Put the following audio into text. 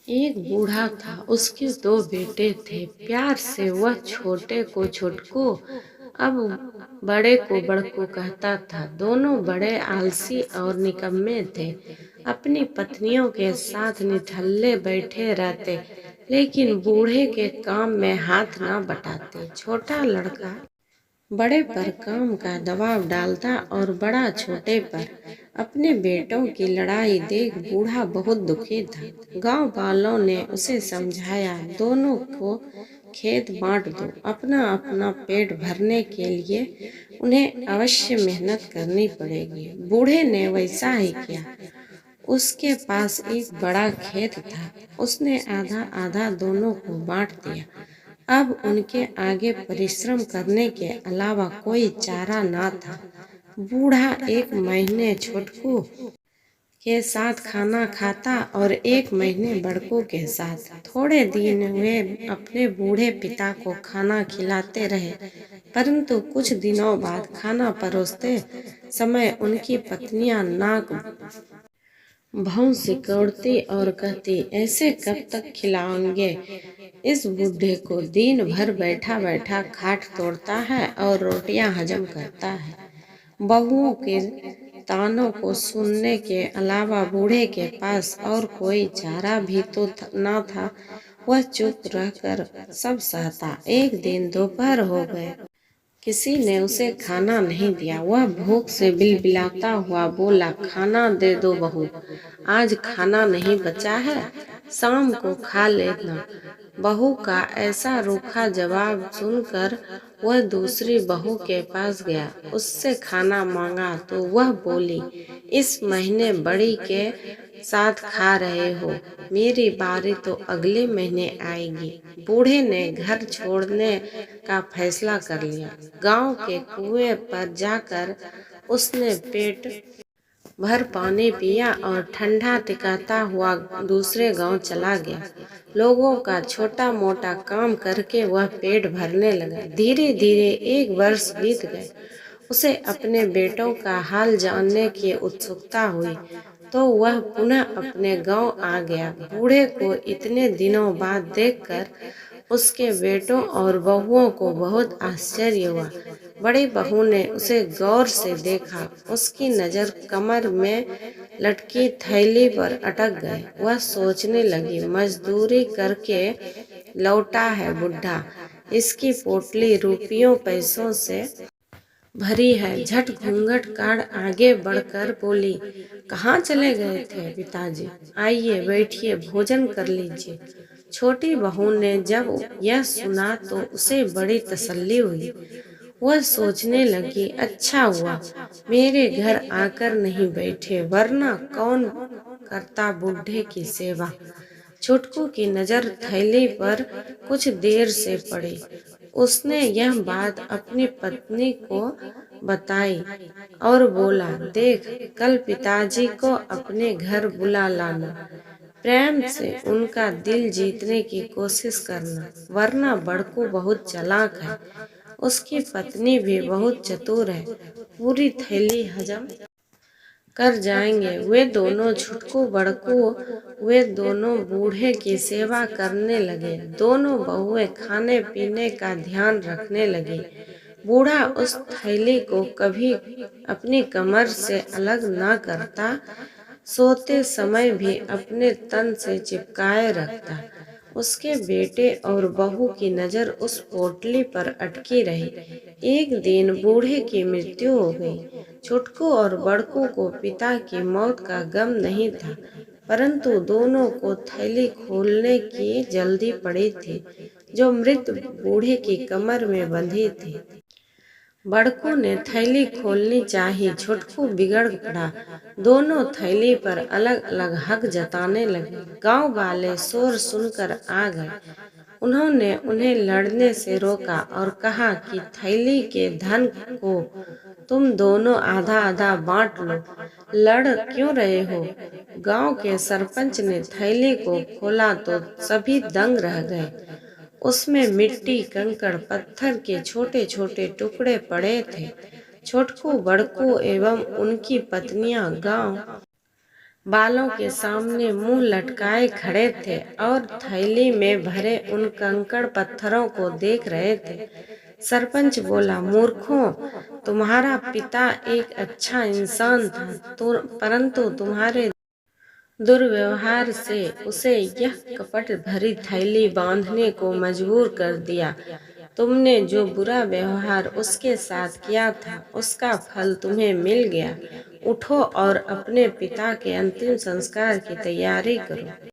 एक बूढ़ा था, उसके दो बेटे थे। प्यार से वह छोटे को छोटकू, अब बड़े को बड़कू कहता था। दोनों बड़े आलसी और निकम्मे थे। अपनी पत्नियों के साथ निठल्ले बैठे रहते, लेकिन बूढ़े के काम में हाथ न बटाते। छोटा लड़का बड़े पर काम का दबाव डालता और बड़ा छोटे पर। अपने बेटों की लड़ाई देख बूढ़ा बहुत दुखी था। गांव वालों ने उसे समझाया, दोनों को खेत बांट दो। अपना अपना पेट भरने के लिए उन्हें अवश्य मेहनत करनी पड़ेगी। बूढ़े ने वैसा ही किया। उसके पास एक बड़ा खेत था। उसने आधा आधा दोनों को बांट दिया। अब उनके आगे परिश्रम करने के अलावा कोई चारा ना था। बूढ़ा एक महीने छोटकू के साथ खाना खाता और एक महीने बड़कों के साथ। थोड़े दिन वे अपने बूढ़े पिता को खाना खिलाते रहे, परंतु कुछ दिनों बाद खाना परोसते समय उनकी पत्नियां नाक भौं सिकोड़ती और कहती, ऐसे कब तक खिलाओगे इस बूढ़े को? दिन भर बैठा बैठा खाट तोड़ता है और रोटियां हजम करता है। बहुओं के तानों को सुनने के अलावा बूढ़े के पास और कोई चारा भी तो न था। वह चुप रहकर सब सहता। एक दिन दोपहर हो गए, किसी ने उसे खाना नहीं दिया। वह भूख से बिलबिलाता हुआ बोला, खाना दे दो बहू, आज खाना नहीं बचा है, शाम को खा लेना। बहू का ऐसा रूखा जवाब सुनकर वह दूसरी बहू के पास गया, उससे खाना मांगा तो वह बोली, इस महीने बड़ी के साथ खा रहे हो, मेरी बारी तो अगले महीने आएगी। बूढ़े ने घर छोड़ने का फैसला कर लिया। गांव के कुएं पर जाकर उसने पेट भर पानी पिया और ठंडा टिकाता हुआ दूसरे गांव चला गया। लोगों का छोटा मोटा काम करके वह पेट भरने लगा। धीरे धीरे एक वर्ष बीत गए। उसे अपने बेटों का हाल जानने की उत्सुकता हुई, तो वह पुनः अपने गांव आ गया। बूढ़े को इतने दिनों बाद देखकर उसके बेटों और बहुओं को बहुत आश्चर्य हुआ। बड़ी बहू ने उसे गौर से देखा। उसकी नजर कमर में लटकी थैली पर अटक गई। वह सोचने लगी, मजदूरी करके लौटा है बुढ़ा, इसकी पोटली रुपयों पैसों से भरी है। झट घूंघट काढ़ आगे बढ़कर बोली, कहाँ चले गए थे पिताजी? आइए बैठिए, भोजन कर लीजिए। छोटी बहू ने जब यह सुना तो उसे बड़ी तसल्ली हुई। वह सोचने लगी, अच्छा हुआ मेरे घर आकर नहीं बैठे, वरना कौन करता बूढ़े की सेवा। छुटकू की नजर थैली पर कुछ देर से पड़ी। उसने यह बात अपनी पत्नी को बताई और बोला, देख, कल पिताजी को अपने घर बुला लाना। प्रेम से उनका दिल जीतने की कोशिश करना, वरना बड़कू बहुत चालाक है। उसकी पत्नी भी बहुत चतुर है, पूरी थैली हजम कर जाएंगे। वे दोनों छुटकू बड़कू वे दोनों बूढ़े की सेवा करने लगे। दोनों बहुएं खाने पीने का ध्यान रखने लगी। बूढ़ा उस थैली को कभी अपनी कमर से अलग ना करता, सोते समय भी अपने तन से चिपकाए रखता। उसके बेटे और बहू की नजर उस पोटली पर अटकी रही। एक दिन बूढ़े की मृत्यु हो गई। छुटकू और बड़कू को पिता की मौत का गम नहीं था, परंतु दोनों को थैली खोलने की जल्दी पड़ी थी, जो मृत बूढ़े की कमर में बंधी थी। बड़कू ने थैली खोलनी चाही, छुटकू बिगड़ पड़ा। दोनों थैली पर अलग अलग हक जताने लगे। गांव वाले शोर सुनकर आ गए। उन्होंने उन्हें लड़ने से रोका और कहा कि थैली के धन को तुम दोनों आधा आधा बांट लो, लड़ क्यों रहे हो? गांव के सरपंच ने थैली को खोला तो सभी दंग रह गए। उसमें मिट्टी, कंकड़, पत्थर के छोटे छोटे टुकड़े पड़े थे। छोटकू, बड़कू एवं उनकी पत्नियां गांव बालों के सामने मुंह लटकाए खड़े थे और थैली में भरे उन कंकड़ पत्थरों को देख रहे थे। सरपंच बोला, मूर्खों, तुम्हारा पिता एक अच्छा इंसान था, परंतु तुम्हारे दुर्व्यवहार से उसे यह कपट भरी थैली बांधने को मजबूर कर दिया। तुमने जो बुरा व्यवहार उसके साथ किया था, उसका फल तुम्हें मिल गया। उठो और अपने पिता के अंतिम संस्कार की तैयारी करो।